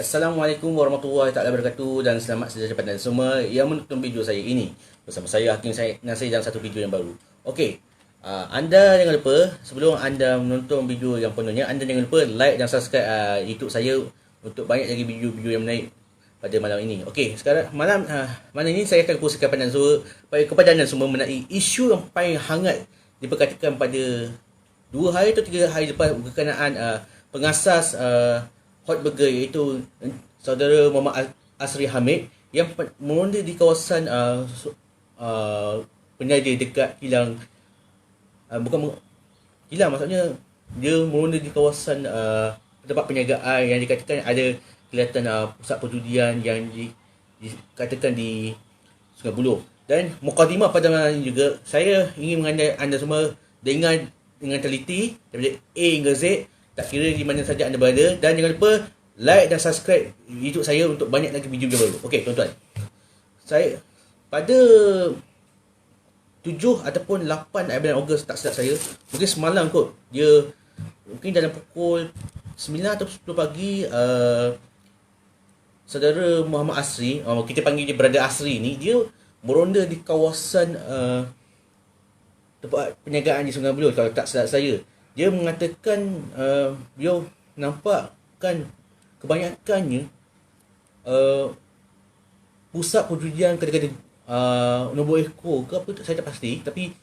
Assalamualaikum warahmatullahi taala wabarakatuh dan selamat sejahtera pada semua yang menonton video saya ini. Bersama saya Hakim saya Nasir dalam satu video yang baru. Okey. Anda jangan lupa sebelum anda menonton video yang penuhnya, anda jangan lupa like dan subscribe YouTube saya untuk banyak lagi video-video yang menarik pada malam ini. Okey, sekarang malam ini saya akan kongsikan pandangan saya kepada anda semua mengenai isu yang paling hangat diperkatakan pada 2 hari atau 3 hari lepas berkenaan pengasas Hot Burger, iaitu saudara Muhammad Asri Hamid yang meronda di kawasan penjara dekat kilang, bukan kilang, maksudnya dia meronda di kawasan tempat penjagaan yang dikatakan ada kelihatan pusat perjudian yang dikatakan di Sungai Buloh. Dan mukadimah pada malam ini juga saya ingin mengandai anda semua dengan teliti daripada A hingga Z, tak kira di mana saja anda berada, dan jangan lupa like dan subscribe YouTube saya untuk banyak lagi video baru. Okey tuan-tuan, saya pada 7 ataupun 8 bulan Ogos, tak silap saya, mungkin semalam kot, dia mungkin dalam pukul 9 atau 10 pagi, saudara Muhammad Asri, kita panggil dia Brother Asri ni, dia meronda di kawasan tempat penjagaan di Sungai Buloh kalau tak silap saya. Dia mengatakan beliau nampak kan kebanyakannya pusat perjudian kadang-kadang nombor ekor ke apa, saya tak pasti, tapi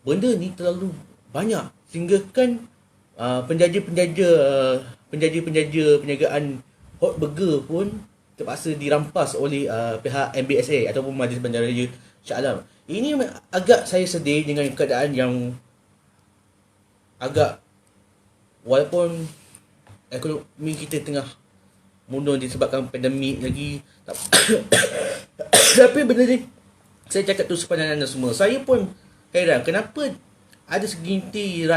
benda ni terlalu banyak sehingga kan penjaja penjagaan Hot Burger pun terpaksa dirampas oleh pihak MBSA ataupun Majlis Bandaraya Shah Alam. Ini agak saya sedih dengan keadaan yang agak, walaupun ekonomi kita tengah mundur disebabkan pandemik lagi, tapi benda ni saya cakap tu sepanjang anda semua, saya pun heran kenapa ada segelintir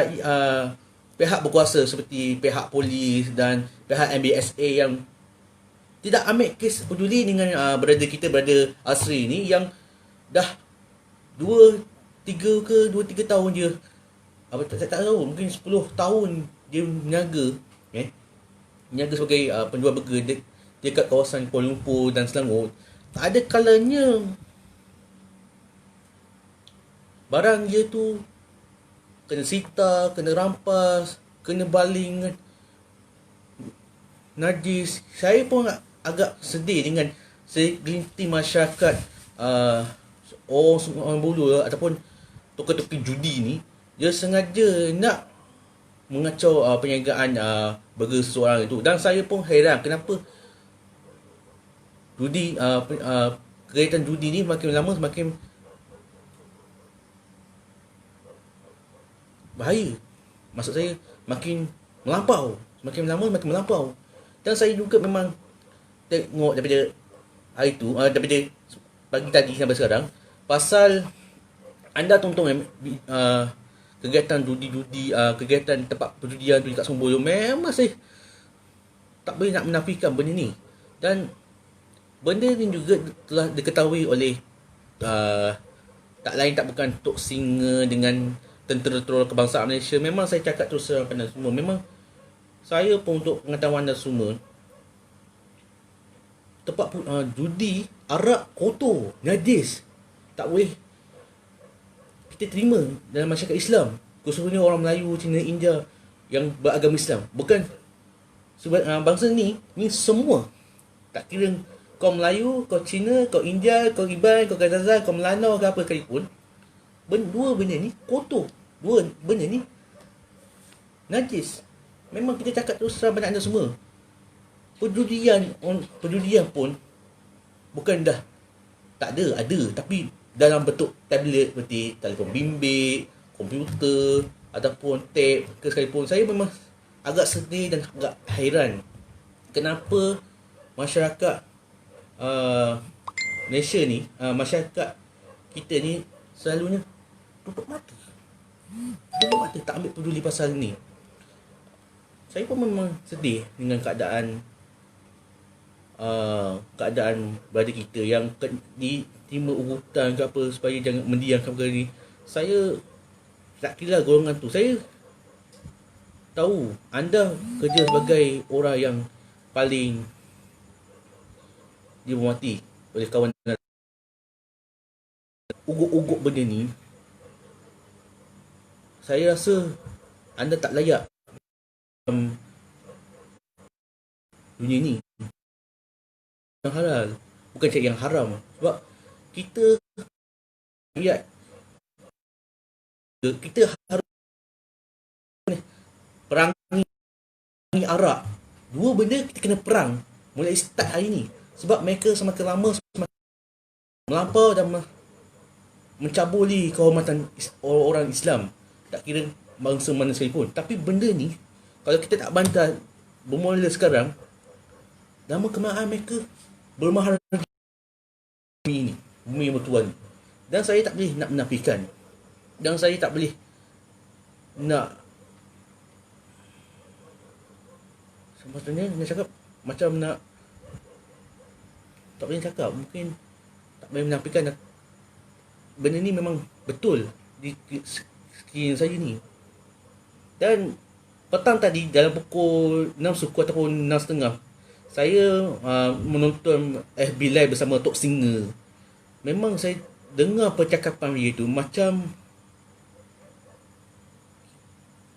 pihak berkuasa seperti pihak polis dan pihak MBSA yang tidak ambil kes peduli dengan brother kita, Brother Asri ni, yang dah 2-3 tahun dia, saya tak tahu, mungkin 10 tahun dia meniaga sebagai penjual burger dekat kawasan Kuala Lumpur dan Selangor. Tak ada kalanya barang dia tu kena sita, kena rampas, kena baling najis. Saya pun agak sedih dengan segelintir masyarakat orang Buloh ataupun tokoh-tokoh judi ni. Dia sengaja nak mengacau perniagaan burger seseorang itu. Dan saya pun heran kenapa judi, kegiatan judi ni makin lama semakin bahaya. Maksud saya makin melampau, semakin lama makin melampau. Dan saya juga memang tengok daripada hari tu, daripada pagi tadi sampai sekarang, pasal anda tonton kegiatan judi-judi, kegiatan tempat perjudian tu dekat Sungai Buloh, memang saya tak boleh nak menafikan benda ni. Dan benda ni juga telah diketahui oleh tak lain tak bukan Tok Singa dengan Tentera Troll Kebangsaan Malaysia. Memang saya cakap terus terang pada semua, memang saya pun untuk pengetahuan anda semua, tempat judi, arak kotor, najis, tak boleh kita terima dalam masyarakat Islam, khususnya orang Melayu, Cina, India yang beragama Islam. Bukan bangsa ni semua, tak kira kau Melayu, kau Cina, kau India, kau Iban, kau Kazazan, kau Melanau ke apa sekalipun, dua benda ni kotor, dua benda ni najis. Memang kita cakap terus terang pada anda semua, perjudian pun bukan dah tak ada, tapi dalam bentuk tablet seperti telefon bimbit, komputer ataupun tab ke sekalipun. Saya memang agak sedih dan agak hairan kenapa masyarakat Malaysia ni, masyarakat kita ni selalunya tutup mata, tak ambil peduli pasal ni. Saya pun memang sedih dengan keadaan brother kita yang diterima urutan ke apa supaya jangan mendiamkan perkara ni. Saya tak kira golongan tu. Saya tahu anda kerja sebagai orang yang paling dia mati oleh kawan. Ugut-ugut benda ni, saya rasa anda tak layak dalam dunia ni. Yang halal, bukan cari yang haram. Sebab kita lihat, kita harus perangi arak. Dua benda kita kena perang mulai start hari ni. Sebab mereka semakin lama semakin melampau dan mencabuli kehormatan orang Islam, tak kira bangsa mana sekalipun. Tapi benda ni, kalau kita tak bantal bermula sekarang, lama kelamaan mereka bermahal bumi ini, bumi yang bertuan ni. Dan saya tak boleh nak menafikan, dan saya tak boleh nak, sepatutnya nak cakap macam nak, tak boleh cakap, mungkin tak boleh menafikan. Benda ni memang betul di sekeliling saya ni. Dan petang tadi dalam pukul 6 suku ataupun 6.30, saya menonton FB Live bersama Tok Singer. Memang saya dengar percakapan dia tu macam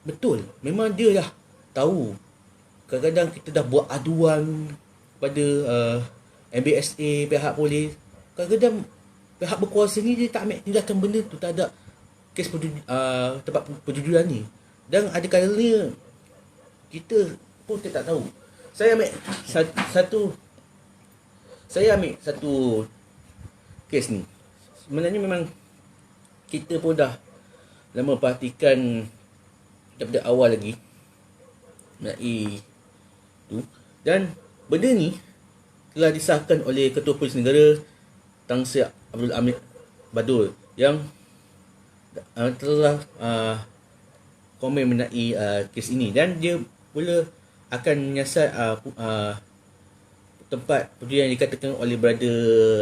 betul. Memang dia dah tahu. Kadang-kadang kita dah buat aduan pada MBSA, pihak polis. Kadang-kadang pihak berkuasa ni dia tak ambil tindakan benda tu, tak ada kes tempat perjudian ni. Dan ada kalanya kita pun tak tahu. Saya ambil satu kes ni. Sebenarnya memang kita pun dah lama perhatikan daripada awal lagi mengenai tu. Dan benda ni telah disahkan oleh Ketua Polis Negara Tan Sri Abdul Hamid Badul yang telah komen mengenai kes ini. Dan dia pula akan menyiasat tempat perjudian yang dikatakan oleh brother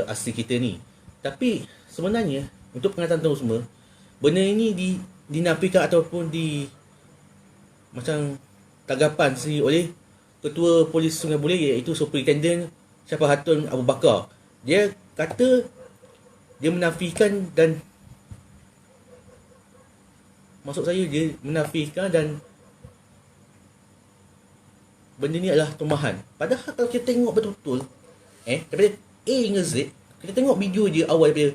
asli kita ni. Tapi sebenarnya untuk pengetahuan tahu semua, benda ini dinafikan ataupun macam tanggapan sendiri oleh Ketua Polis Sungai Buloh, iaitu Superintendent Syafahatun Abu Bakar. Dia kata dia menafikan, dan maksud saya dia menafikan dan benda ni adalah tumahan. Padahal kalau kita tengok betul-betul daripada A hingga Z, kita tengok video je awal daripada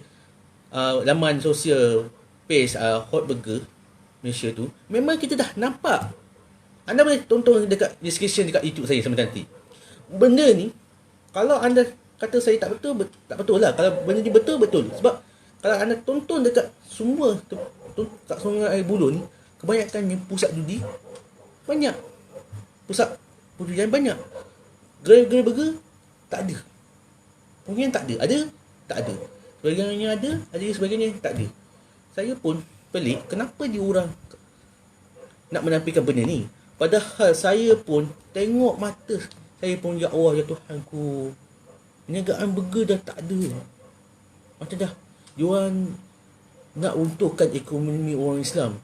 laman sosial page Hot Burger Malaysia tu, memang kita dah nampak. Anda boleh tonton dekat description dekat YouTube saya sampai nanti. Benda ni, kalau anda kata saya tak betul, tak betul lah. Kalau benda ni betul, betul. Sebab kalau anda tonton dekat semua kat Sungai Buloh ni, kebanyakannya pusat judi banyak, pusat perjudian banyak. Gerai-gerai burger tak ada. Mungkin tak ada. Ada? Tak ada. Sebagainya ada sebagainya tak ada. Saya pun pelik kenapa dia orang nak menafikan benda ni. Padahal saya pun tengok mata saya pun, ya Allah, ya Tuhanku, perniagaan burger dah tak ada. Macam dah diorang nak runtuhkan ekonomi orang Islam.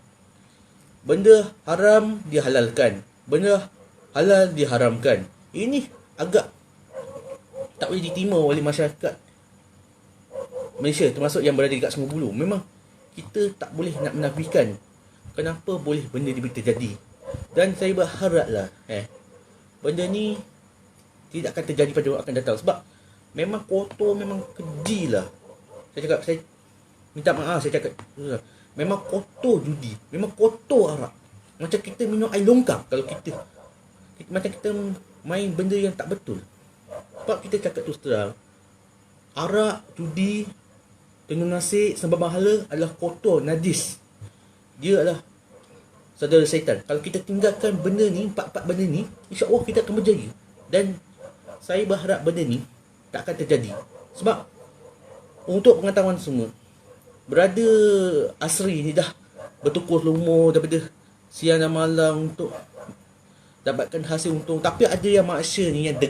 Benda haram dihalalkan, benda halal diharamkan. Ini agak tak boleh diterima oleh masyarakat Malaysia, termasuk yang berada dekat Sungai Buloh. Memang kita tak boleh nak menafikan kenapa boleh benda ni terjadi. Dan saya berharaplah benda ni tidak akan terjadi pada waktu akan datang. Sebab memang kotor, memang keji lah. Saya minta maaf, saya cakap memang kotor judi, memang kotor arak. Macam kita minum air longkang. Kalau kita macam kita main benda yang tak betul. Sebab kita cakap tu terang, arak, judi, tenun nasib, sembah mahala adalah kotor, najis. Dia adalah saudara syaitan. Kalau kita tinggalkan benda ni, empat-empat benda ni, insya-Allah kita akan berjaya. Dan saya berharap benda ni tak akan terjadi. Sebab untuk pengetahuan semua, Brother Asri ni dah bertukar lumur daripada siang dan malam untuk dapatkan hasil untung. Tapi ada yang manusia ni yang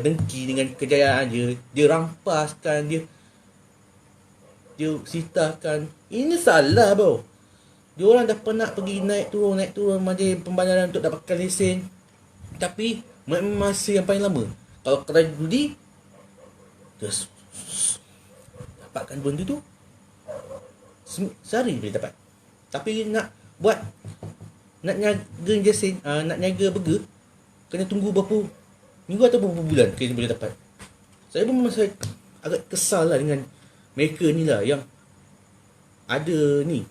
dengki dengan kejayaan dia. Dia rampaskan, dia sitakan. Ini salah bro. Dia orang dah pernah pergi naik turun majlis pembayaran untuk dapatkan lesen. Tapi masa yang paling lama. Kalau kedai judi, Terus dapatkan benda tu, sehari boleh dapat. Tapi nak buat, nak niaga jersey, nak niaga burger, kena tunggu berapa minggu atau berapa bulan kena boleh dapat. Saya pun memang agak kesal lah dengan mereka ni lah, yang ada ni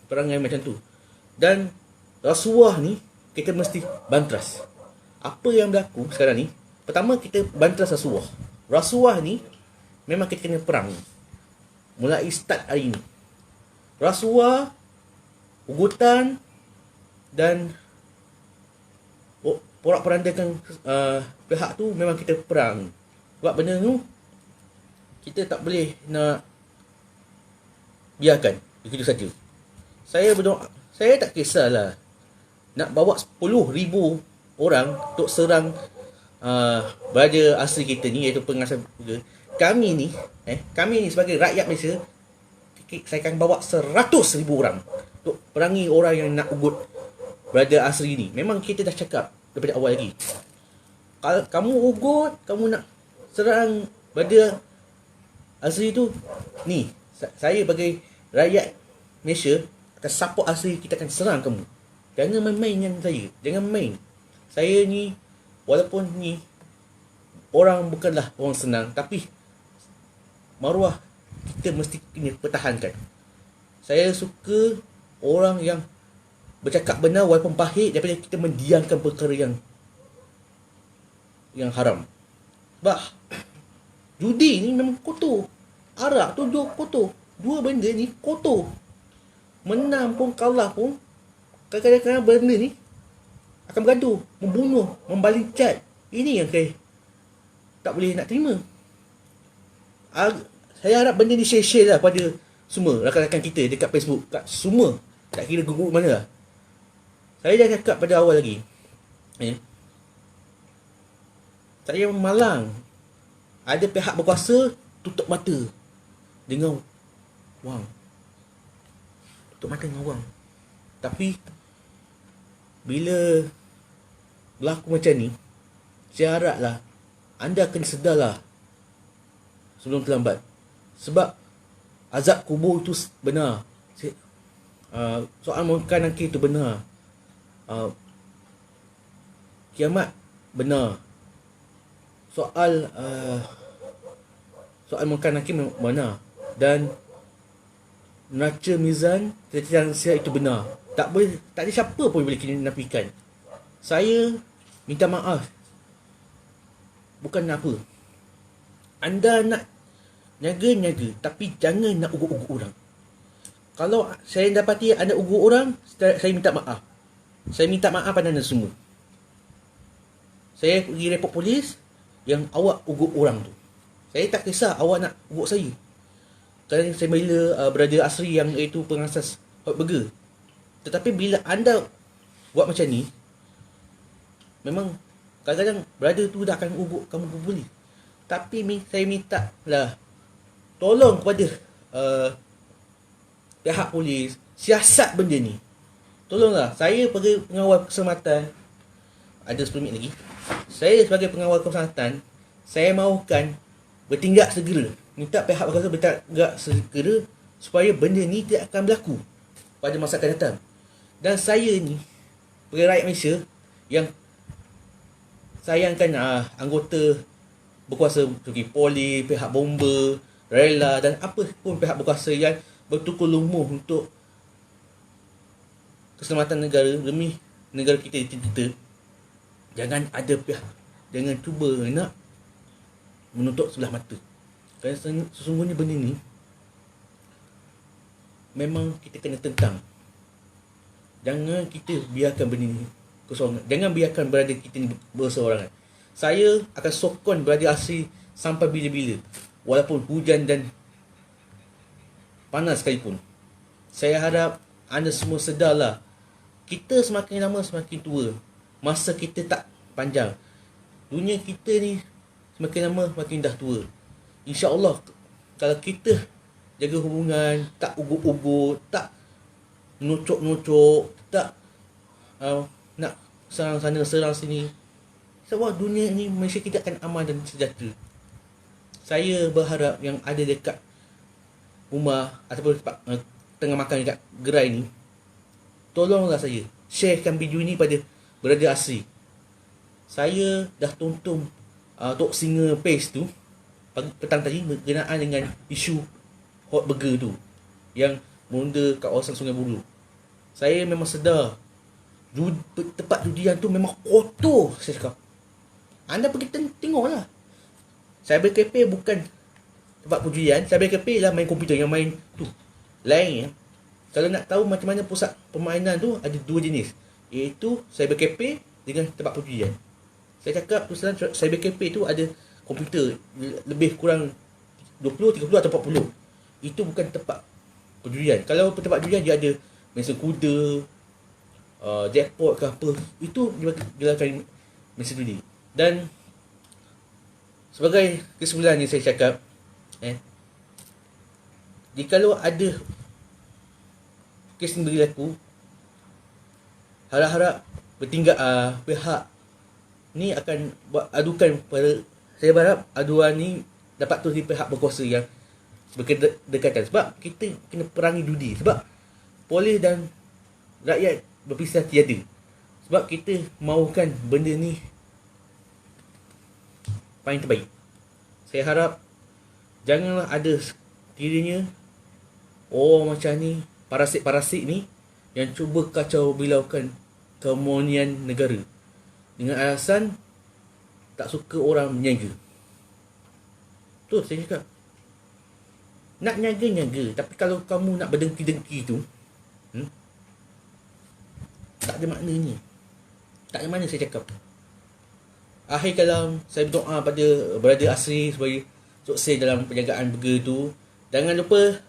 perangai macam tu. Dan rasuah ni kita mesti bantras. Apa yang berlaku sekarang ni, pertama kita bantras rasuah. Rasuah ni memang kita kena perang mulai start hari ni. Rasuah, ugutan dan porak-porandakan pihak tu memang kita perang. Sebab benda tu kita tak boleh nak biarkan begitu saja. Saya berdoa, saya tak kisahlah nak bawa 10,000 orang untuk serang beraja asli kita ni, iaitu pengasas burger. Kami ni sebagai rakyat Malaysia, saya akan bawa 100,000 orang untuk perangi orang yang nak ugut beraja asli ni. Memang kita dah cakap daripada awal lagi, kalau kamu ugut, kamu nak serang beraja asli tu, ni saya sebagai rakyat Malaysia akan support asli, kita akan serang kamu. Jangan main-main dengan saya. Jangan main. Saya ni, walaupun ni orang bukanlah orang senang, tapi maruah kita mesti kena pertahankan. Saya suka orang yang bercakap benar walaupun pahit, daripada kita mendiamkan perkara yang haram. Bah, judi ni memang kotor. Arak tu juga kotor. Dua benda ni kotor. Menang pun kalah pun, kadang-kadang benda ni akan bergaduh, membunuh, membaling cat. Ini yang saya tak boleh nak terima. Saya harap benda ni share lah pada semua rakan-rakan kita dekat Facebook, kat semua, tak kira grup mana lah. Saya dah cakap pada awal lagi, saya malang ada pihak berkuasa tutup mata dengan wang. Tutup mata dengan wang. Tapi bila berlaku macam ni, saya haraplah anda kena sedarlah sebelum terlambat. Sebab azab kubur itu benar. Soal munkar nakir itu benar. Kiamat benar. Soal munkar nakir benar. Dan neraca mizan finansial itu benar. Tak ada siapa pun boleh kena nafikan. Saya minta maaf. Bukan apa. Anda nak niaga, tapi jangan nak ugut-ugut orang. Kalau saya dapati anda ugut orang, saya minta maaf. Saya minta maaf pada anda semua. Saya pergi report polis yang awak ugut orang tu. Saya tak kisah awak nak ugut saya. Kerana saya bela berada asri yang iaitu pengasas hot burger. Tetapi bila anda buat macam ni, memang kadang-kadang berada tu dah akan ugut kamu polis. Tapi saya minta lah, tolong kepada pihak polis siasat benda ni. Tolonglah, saya sebagai pengawal keselamatan, ada 10 minit lagi. Saya sebagai pengawal keselamatan, saya mahukan bertindak segera. Minta pihak berkuasa bertindak segera supaya benda ni tidak akan berlaku pada masa akan datang. Dan saya ni sebagai rakyat Malaysia yang sayangkan anggota berkuasa seperti polis, pihak bomba, rela dan apa pun pihak berkuasa yang bertukar lumuh untuk keselamatan negara demi negara kita. Jangan ada pihak, jangan cuba nak menutup sebelah mata. Kerana sesungguhnya benda ni memang kita kena tentang. Jangan kita biarkan benda ni kosong. Jangan biarkan berada kita ni berseorangan. Saya akan sokong berada asli sampai bila-bila. Walaupun hujan dan panas sekalipun. Saya harap anda semua sedarlah. Kita semakin lama semakin tua. Masa kita tak panjang. Dunia kita ni semakin lama semakin dah tua. InsyaAllah kalau kita jaga hubungan, tak ugut-ugut, tak nucuk-nucuk, tak nak serang sana serang sini, sebab dunia ni Malaysia kita akan aman dan sejahtera. saya berharap yang ada dekat rumah ataupun tempat tengah makan dekat gerai ni, tolonglah saya sharekan video ni pada berada asri. Saya dah tonton Tok Singa Pace tu petang tadi berkenaan dengan isu hot burger tu yang meronda kat kawasan Sungai Buloh. Saya memang sedar tempat judian tu memang kotor. Saya cakap, anda pergi tengoklah. Cyber cafe bukan tempat perjudian. Cyber cafe lah main komputer, yang main tu lain ya. Kalau nak tahu macam mana pusat permainan tu, ada dua jenis, iaitu cyber cafe dengan tempat perjudian. Saya cakap tu sekarang, cyber cafe tu ada komputer lebih kurang 20, 30 atau 40. Itu bukan tempat perjudian. Kalau tempat perjudian dia ada mesin kuda, jackpot ke apa, itu dilakukan mesin judi. Dan sebagai kesimpulannya saya cakap, jikalau ada kes ni berlaku, harap-harap pihak ni akan buat adukan pada, saya berharap aduan ni dapat terus di pihak berkuasa yang berdekatan. Sebab kita kena perangi judi. Sebab polis dan rakyat berpisah tiada. Sebab kita mahukan benda ni paling terbaik. Saya harap janganlah ada sekiranya orang macam ni, parasit-parasit ni, yang cuba kacau bilaukan keharmonian negara dengan alasan tak suka orang menyaga. Tu saya cakap, nak nyaga-nyaga, tapi kalau kamu nak berdengki-dengki tu, tak ada maknanya. Tak ada makna saya cakap. Akhir kalam, saya berdoa pada berada asri supaya sukses dalam penjagaan burger tu. Jangan lupa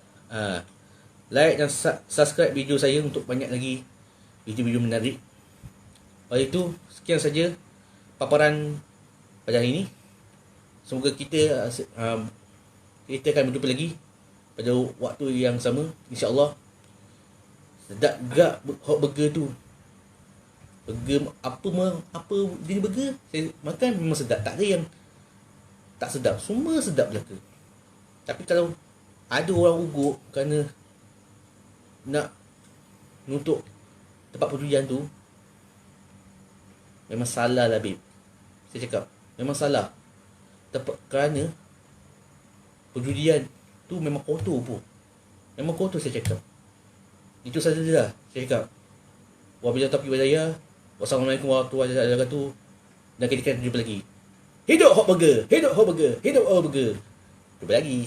like dan subscribe video saya untuk banyak lagi video-video menarik. Oleh itu, sekian saja paparan pada hari ini. Semoga kita akan berjumpa lagi pada waktu yang sama, insya-Allah. Sedap gak hot burger tu. Burger apa jenis burger saya makan memang sedap. Tak ada yang tak sedap. Semua sedap belaka. Tapi kalau ada orang ugut kerana nak nutup tempat perjudian tu, memang salah lah, babe. Saya cakap, memang salah. Kerana perjudian tu memang kotor pun. Memang kotor, saya cakap. Itu sajalah saya cakap. Wabillahi taufiq wal hidayah. Wassalamualaikum warahmatullahi wabarakatuh. Dan kita akan jumpa lagi. Hidup hot burger, hidup hot burger, hidup hot burger. Jumpa lagi.